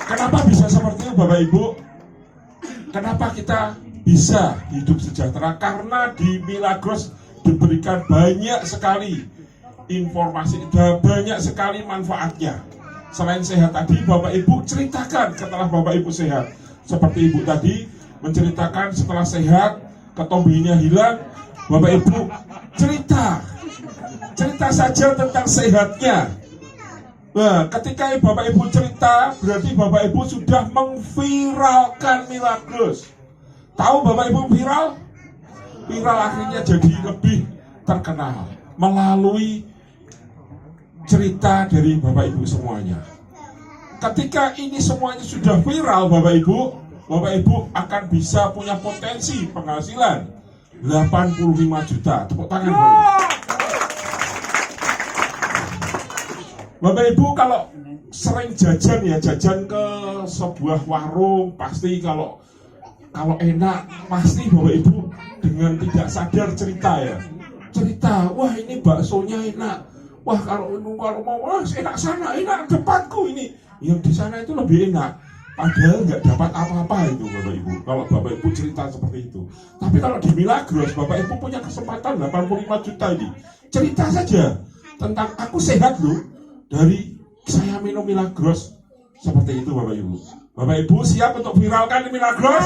Kenapa bisa seperti itu Bapak Ibu? Kenapa kita bisa hidup sejahtera? Karena di Milagros diberikan banyak sekali informasi, banyak sekali manfaatnya. Selain sehat tadi, Bapak Ibu ceritakan setelah Bapak Ibu sehat. Seperti Ibu tadi menceritakan setelah sehat, ketombenya hilang, Bapak Ibu cerita saja tentang sehatnya. Nah, ketika Bapak Ibu cerita, berarti Bapak Ibu sudah memviralkan Milagros. Tahu Bapak Ibu viral? Viral akhirnya jadi lebih terkenal melalui cerita dari Bapak Ibu semuanya. Ketika ini semuanya sudah viral Bapak Ibu akan bisa punya potensi penghasilan 85 juta. Tepuk tangan Bapak Ibu. Bapak Ibu kalau sering jajan ke sebuah warung, pasti kalau enak, pasti Bapak Ibu dengan tidak sadar cerita, wah ini baksonya enak, wah kalau mau enak sana, enak depanku ini, yang di sana itu lebih enak, padahal nggak dapat apa-apa itu Bapak Ibu. Kalau Bapak Ibu cerita seperti itu, tapi kalau di Milagros Bapak Ibu punya kesempatan 85 juta ini, cerita saja tentang aku sehat loh. Dari saya minum Milagros seperti itu Bapak Ibu. Bapak Ibu siap untuk viralkan Milagros?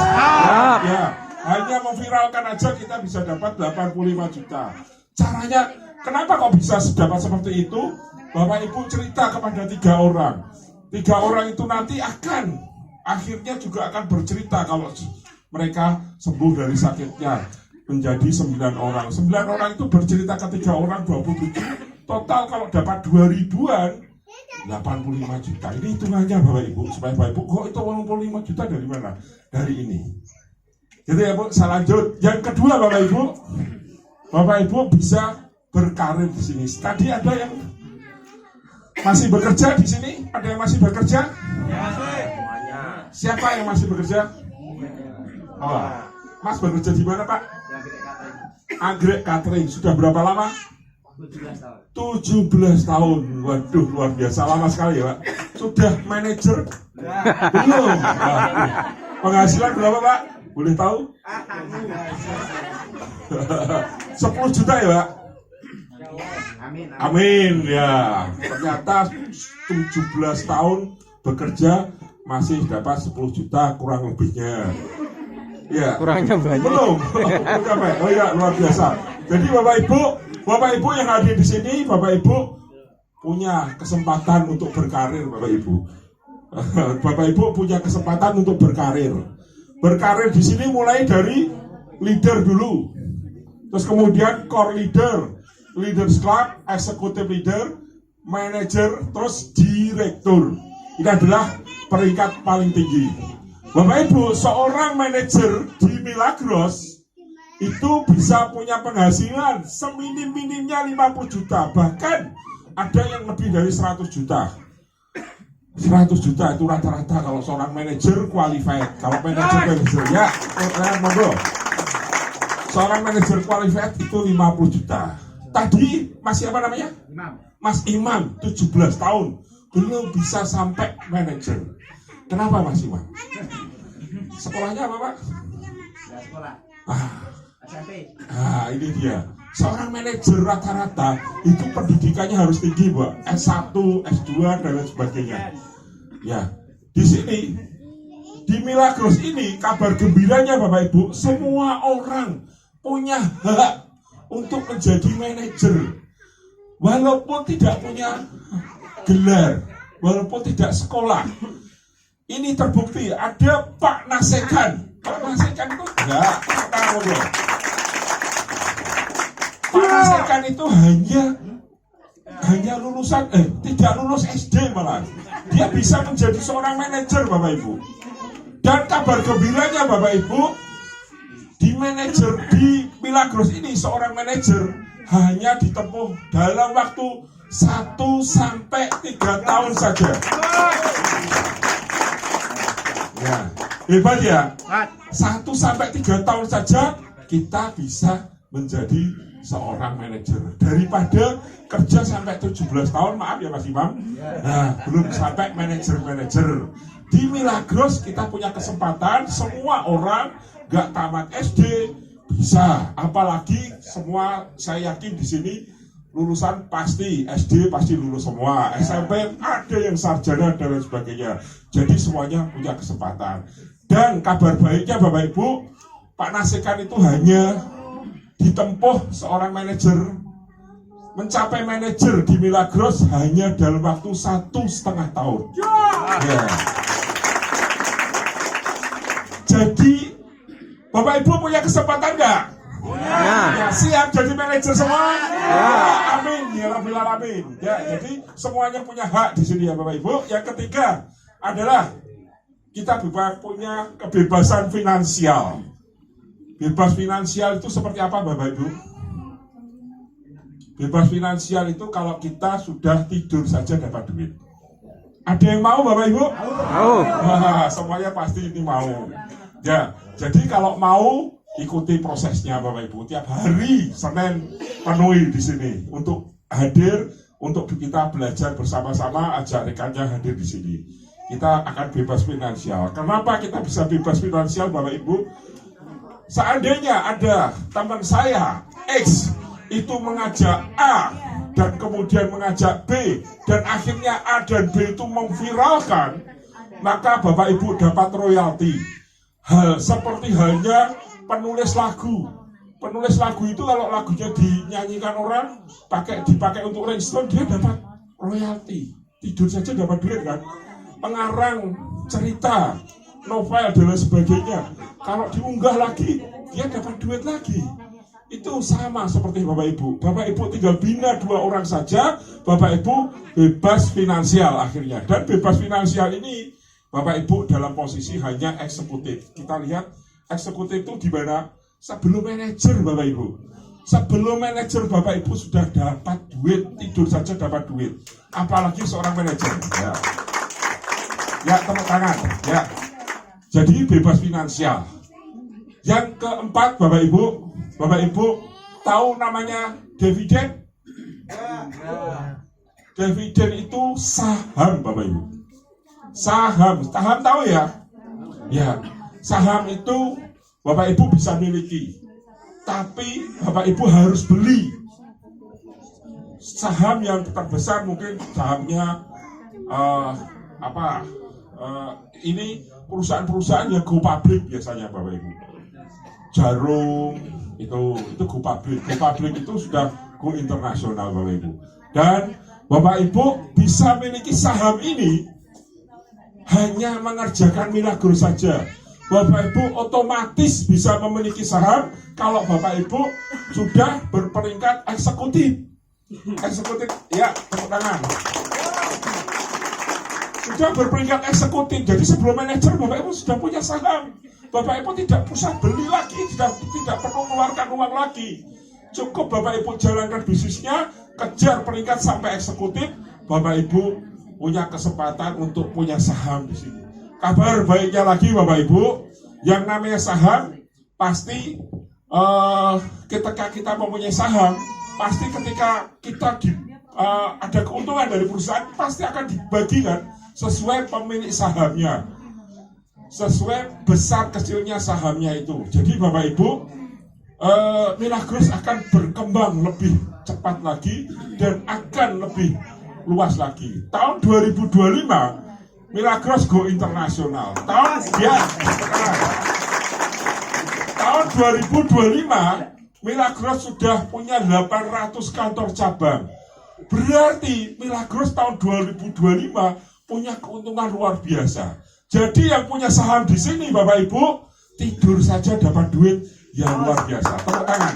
Ya, hanya memviralkan aja kita bisa dapat 85 juta. Caranya, kenapa kok bisa dapat seperti itu? Bapak Ibu cerita kepada 3 orang. 3 orang itu nanti akhirnya juga akan bercerita kalau mereka sembuh dari sakitnya menjadi 9 orang. 9 orang itu bercerita ke 3 orang 27. Total kalau dapat 2.000-an 85 juta. Ini hitungannya Bapak Ibu, supaya Bapak Ibu kok itu 85 juta dari mana? Dari ini. Jadi ya Bu, saya lanjut. Yang kedua Bapak Ibu bisa berkarir di sini. Tadi ada yang masih bekerja di sini? Ada yang masih bekerja? Siapa yang masih bekerja? Oh, Mas bekerja di mana Pak? Anggrek Catering. Sudah berapa lama? 17 tahun. Waduh, luar biasa lama sekali ya Pak. Sudah manajer? Belum. Penghasilan berapa Pak? Boleh tahu? 10 juta ya Pak? Amin ya. Ternyata 17 tahun bekerja masih dapat 10 juta kurang lebihnya. Ya. Kurangnya banyak. Belum. Oh ya, luar biasa. Jadi Bapak Ibu yang hadir di sini, Bapak Ibu punya kesempatan untuk berkarir, Bapak Ibu. Bapak Ibu punya kesempatan untuk berkarir. Berkarir di sini mulai dari leader dulu. Terus kemudian core leader, leaders club, executive leader, manager, terus direktur. Ini adalah peringkat paling tinggi. Bapak Ibu, seorang manajer di Milagros itu bisa punya penghasilan seminim-minimnya 50 juta. Bahkan ada yang lebih dari 100 juta. 100 juta itu rata-rata kalau seorang manajer qualified. Kalau manajer ya, monggo. Seorang manajer qualified itu 50 juta. Tadi masih apa namanya? Mas Imam, 17 tahun. Belum bisa sampai manajer. Kenapa Mas Imam? Sekolahnya apa Pak? Sekolah. Ini dia. Seorang manajer rata-rata itu pendidikannya harus tinggi, Pak. S1, S2 dan lain sebagainya. Ya, di sini di Milagros ini kabar gembiranya Bapak Ibu, semua orang punya hak untuk menjadi manajer. Walaupun tidak punya gelar, walaupun tidak sekolah. Ini terbukti ada Pak Nasekan. Pak Nasekan itu enggak tahu loh. Pak Nasekan itu hanya lulusan tidak lulus SD malah. Dia bisa menjadi seorang manajer Bapak Ibu. Dan kabar gembiranya Bapak Ibu, di manajer di Milagros ini seorang manajer hanya ditempuh dalam waktu 1 sampai 3 tahun saja. Ya, hebat ya. 1 sampai 3 tahun saja kita bisa menjadi seorang manajer daripada kerja sampai 17 tahun, maaf ya Mas Imam, nah belum sampai manajer. Di Milagros kita punya kesempatan, semua orang gak tamat SD bisa, apalagi semua saya yakin di sini lulusan pasti SD pasti lulus semua, SMP ada yang sarjana dan lain sebagainya. Jadi semuanya punya kesempatan. Dan kabar baiknya Bapak Ibu, Pak Nasikan itu hanya ditempuh seorang manajer, mencapai manajer di Milagros hanya dalam waktu 1,5 tahun. Ya. Jadi Bapak Ibu punya kesempatan nggak? Ya, siap jadi manajer semua? Ya, amin, ya Rabbil Alamin. Ya, jadi semuanya punya hak di sini ya Bapak Ibu. Yang ketiga adalah kita punya kebebasan finansial. Bebas finansial itu seperti apa Bapak Ibu? Bebas finansial itu kalau kita sudah tidur saja dapat duit. Ada yang mau Bapak Ibu? Mau. Semuanya pasti ini mau. Ya, jadi kalau mau ikuti prosesnya Bapak Ibu. Tiap hari Senin penuhi di sini untuk hadir, untuk kita belajar bersama-sama, ajak rekannya hadir di sini. Kita akan bebas finansial. Kenapa kita bisa bebas finansial Bapak Ibu? Seandainya ada teman saya X itu mengajak A dan kemudian mengajak B dan akhirnya A dan B itu memviralkan, maka Bapak Ibu dapat royalti. Hal seperti halnya penulis lagu. Penulis lagu itu kalau lagunya dinyanyikan orang, dipakai untuk ringtone, dia dapat royalti. Tidur saja dapat duit kan. Pengarang cerita, novel dan lain sebagainya, kalau diunggah lagi, dia dapat duit lagi. Itu sama seperti Bapak Ibu. Bapak Ibu tinggal bina 2 orang saja, Bapak Ibu bebas finansial akhirnya. Dan bebas finansial ini Bapak Ibu dalam posisi hanya eksekutif. Kita lihat eksekutif itu di mana sebelum manajer Bapak Ibu. Sebelum manajer Bapak Ibu sudah dapat duit, tidur saja dapat duit. Apalagi seorang manajer. Ya, tepuk tangan. Ya. Jadi bebas finansial. Yang keempat Bapak Ibu tahu namanya dividen? Dividen itu saham Bapak Ibu. Saham tahu ya? Ya, saham itu Bapak Ibu bisa miliki, tapi Bapak Ibu harus beli. Saham yang terbesar mungkin sahamnya ini perusahaan-perusahaan yang go public biasanya Bapak Ibu. Jarum itu go public. Go public itu sudah go internasional Bapak Ibu. Dan Bapak Ibu bisa miliki saham ini hanya mengerjakan Milagros saja. Bapak Ibu otomatis bisa memiliki saham kalau Bapak Ibu sudah berperingkat eksekutif. Eksekutif, ya, tepuk tangan. Sudah berperingkat eksekutif. Jadi sebelum manajer Bapak Ibu sudah punya saham. Bapak Ibu tidak usah beli lagi, tidak perlu mengeluarkan uang lagi. Cukup Bapak Ibu jalankan bisnisnya, kejar peringkat sampai eksekutif, Bapak Ibu punya kesempatan untuk punya saham di sini. Kabar baiknya lagi Bapak Ibu, yang namanya saham pasti ketika kita mempunyai saham, pasti ketika kita ada keuntungan dari perusahaan pasti akan dibagikan sesuai pemilik sahamnya, sesuai besar kecilnya sahamnya itu. Jadi Bapak Ibu, Milagros akan berkembang lebih cepat lagi dan akan lebih luas lagi. Tahun 2025 Milagros go internasional. Tahun 2025 Milagros sudah punya 800 kantor cabang. Berarti Milagros tahun 2025 punya keuntungan luar biasa. Jadi yang punya saham di sini Bapak Ibu, tidur saja dapat duit yang luar biasa. Tepuk tangan.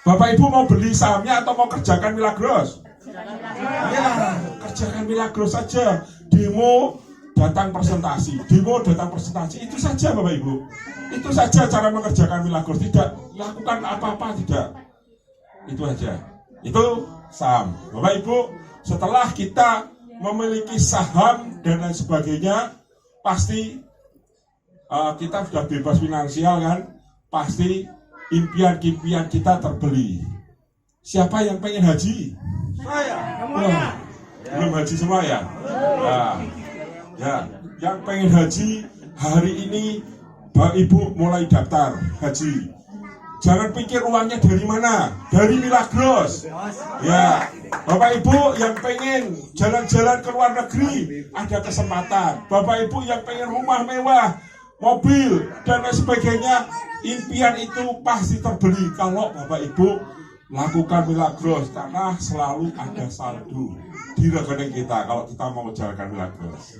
Bapak Ibu mau beli sahamnya atau mau kerjakan Milagros? Ya, kerjakan Milagros saja. Demo datang presentasi, itu saja Bapak Ibu. Itu saja cara mengerjakan Milagros. Tidak lakukan apa-apa, tidak. Itu aja. Itu saham. Bapak Ibu, setelah kita memiliki saham dan lain sebagainya, pasti kita sudah bebas finansial kan? Pasti impian-impian kita terbeli. Siapa yang pengen haji? Saya. Wah, belum haji semua ya? Nah, ya, yang pengen haji hari ini Bapak Ibu mulai daftar haji. Jangan pikir uangnya dari mana, dari Milagros. Ya, Bapak Ibu yang pengen jalan-jalan ke luar negeri, ada kesempatan. Bapak Ibu yang pengen rumah mewah, mobil, dan lain sebagainya, impian itu pasti terbeli kalau Bapak Ibu lakukan Milagros, karena selalu ada saldo di rekening kita kalau kita mau jalankan Milagros.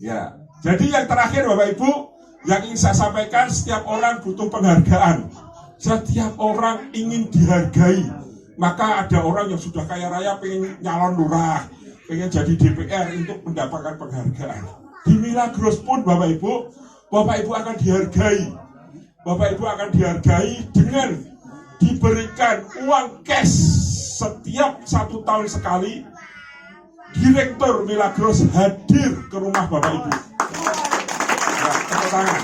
Ya, jadi yang terakhir Bapak Ibu, yang ingin saya sampaikan, setiap orang butuh penghargaan. Setiap orang ingin dihargai. Maka ada orang yang sudah kaya raya pengen nyalon lurah, pengen jadi DPR untuk mendapatkan penghargaan. Di Milagros pun Bapak Ibu akan dihargai. Bapak Ibu akan dihargai dengan diberikan uang cash setiap 1 tahun sekali. Direktur Milagros hadir ke rumah Bapak Ibu. Ya, tepuk tangan.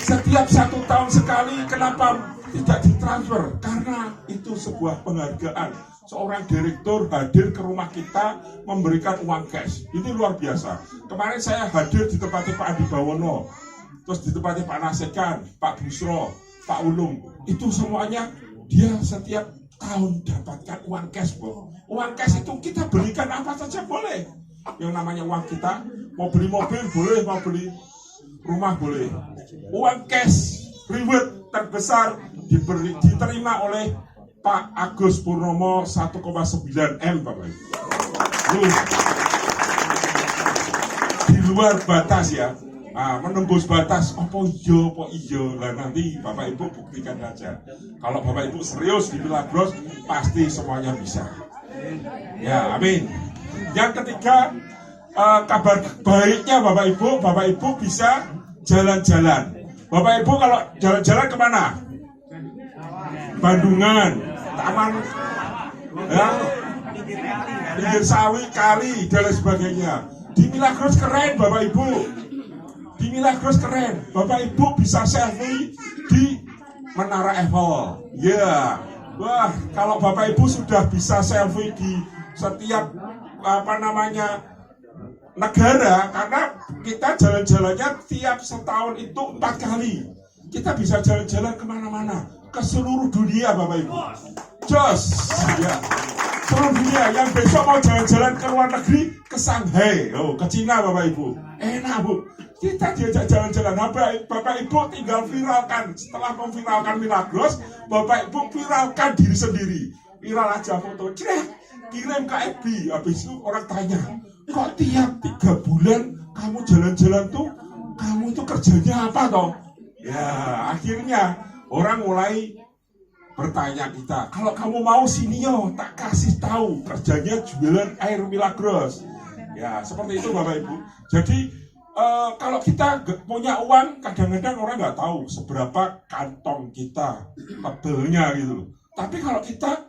Setiap 1 tahun sekali, kenapa tidak ditransfer? Karena itu sebuah penghargaan. Seorang direktur hadir ke rumah kita memberikan uang cash. Ini luar biasa. Kemarin saya hadir di tempatnya Pak Adi Bawono, terus di tempatnya Pak Nasekan, Pak Busro, Pak Ulum. Itu semuanya dia setiap tahun dapatkan uang cash, Bu. Uang cash itu kita belikan apa saja boleh. Yang namanya uang kita, mau beli mobil boleh, mau beli rumah boleh. Uang cash reward terbesar diterima oleh Pak Agus Purnomo 1,9 M, Bapak Ibu. Di luar batas ya. Menembus batas, apa iya. Nah, nanti Bapak Ibu buktikan saja. Kalau Bapak Ibu serius di Milagros, pasti semuanya bisa. Ya, amin. Yang ketiga, kabar baiknya Bapak Ibu bisa jalan-jalan. Bapak Ibu kalau jalan-jalan kemana? Bandungan, Taman, ya, pinggir sawit, kali, dan lain sebagainya. Di Milagros keren Bapak Ibu. Di Milagros keren. Bapak Ibu bisa selfie di Menara Eiffel. Ya, wah, kalau Bapak Ibu sudah bisa selfie di setiap negara, karena kita jalan-jalannya tiap setahun itu 4 kali. Kita bisa jalan-jalan kemana-mana, ke seluruh dunia Bapak Ibu. Jos, ya, seluruh dunia. Yang besok mau jalan-jalan ke luar negeri, ke Shanghai, ke Cina Bapak Ibu. Enak Bu. Kita diajak jalan-jalan. Bapak Ibu tinggal viralkan. Setelah memviralkan Milagros, Bapak Ibu viralkan diri sendiri. Viral aja foto, kirim ke FB. Habis itu orang tanya, kok tiap 3 bulan kamu jalan-jalan tuh, kamu itu kerjanya apa toh? Ya, akhirnya orang mulai bertanya kita, kalau kamu mau sini yo, tak kasih tahu, kerjanya jualan air Milagros. Ya, seperti itu Bapak Ibu. Jadi kalau kita punya uang, kadang-kadang orang nggak tahu seberapa kantong kita tebelnya gitu. Tapi kalau kita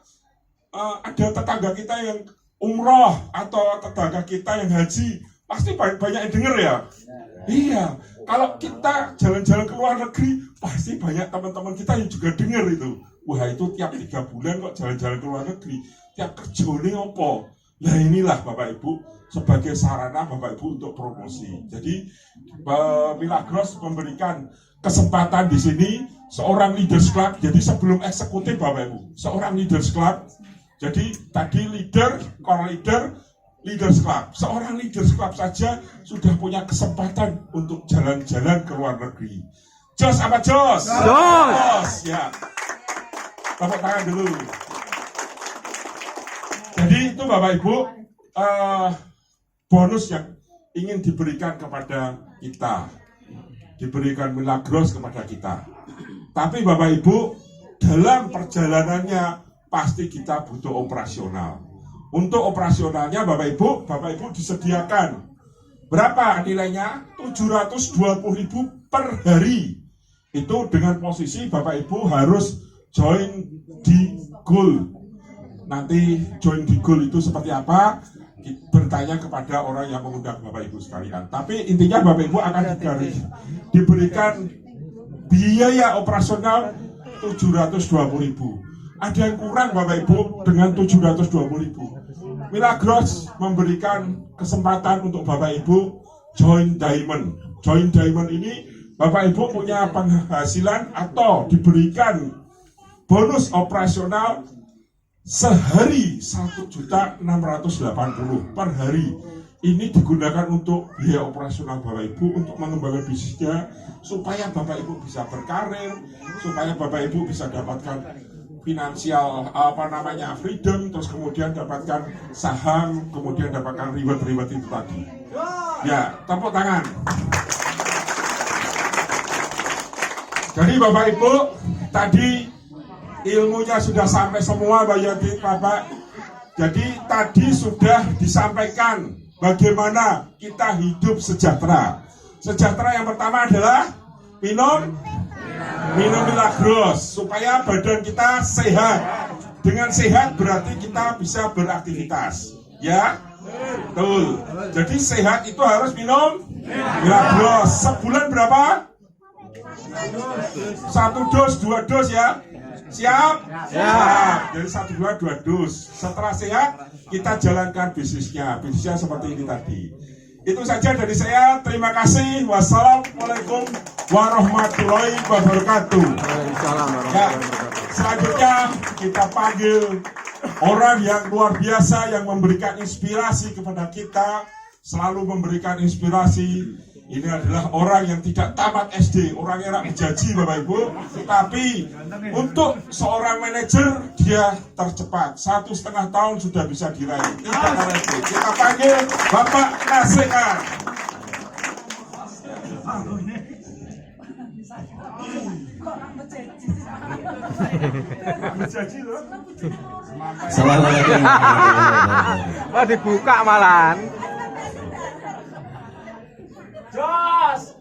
ada tetangga kita yang umroh atau tetangga kita yang haji, pasti banyak yang denger ya. Iya, kalau kita jalan-jalan ke luar negeri, pasti banyak teman-teman kita yang juga denger itu. Wah, itu tiap 3 bulan kok jalan-jalan ke luar negeri, tiap kerjanya apa? Nah, inilah Bapak Ibu sebagai sarana Bapak Ibu untuk promosi. Jadi Milagros memberikan kesempatan di sini seorang leaders club. Jadi sebelum eksekutif Bapak Ibu, seorang leaders club. Jadi tadi core leader, leaders club. Seorang leaders club saja sudah punya kesempatan untuk jalan-jalan ke luar negeri. Jos apa Jos? Jos, ya. Tepuk tangan dulu. Jadi itu Bapak Ibu bonus yang ingin diberikan kepada kita, diberikan Milagros kepada kita. Tapi Bapak Ibu dalam perjalanannya pasti kita butuh operasional. Untuk operasionalnya Bapak Ibu disediakan berapa nilainya? 720.000 per hari. Itu dengan posisi Bapak Ibu harus join di Goal. Nanti join di Goal itu seperti apa? Bertanya kepada orang yang mengundang Bapak Ibu sekalian. Tapi intinya Bapak Ibu akan diberikan biaya operasional 720.000. Ada yang kurang Bapak Ibu dengan 720.000. Milagros memberikan kesempatan untuk Bapak Ibu join diamond. Join diamond ini Bapak Ibu punya penghasilan atau diberikan bonus operasional sehari 1.680.000 per hari. Ini digunakan untuk biaya operasional Bapak Ibu untuk mengembangkan bisnisnya supaya Bapak Ibu bisa berkarir, supaya Bapak Ibu bisa dapatkan finansial freedom, terus kemudian dapatkan saham, kemudian dapatkan reward itu tadi. Ya, tepuk tangan. Jadi Bapak Ibu, tadi ilmunya sudah sampai semua Bapak. Jadi tadi sudah disampaikan bagaimana kita hidup sejahtera. Sejahtera yang pertama adalah minum Milagros supaya badan kita sehat. Dengan sehat berarti kita bisa beraktivitas. Ya, betul. Jadi sehat itu harus minum Milagros. Sebulan berapa? 1 dos, 2 dos ya. Siap? Siap. Jadi 1, 2, 2 dos. Setelah sehat, kita jalankan bisnisnya. Bisnisnya seperti ini tadi. Itu saja dari saya. Terima kasih. Wassalamualaikum warahmatullahi wabarakatuh. Ya, selanjutnya kita panggil orang yang luar biasa yang memberikan inspirasi kepada kita. Selalu memberikan inspirasi. Ini adalah orang yang tidak tamat SD, orang yang menjaji Bapak Ibu. Tapi untuk seorang manajer dia tercepat, 1,5 tahun sudah bisa diraih. Kita panggil Bapak Nasekan. Assalamualaikum. Wah, dibuka malahan. Jos.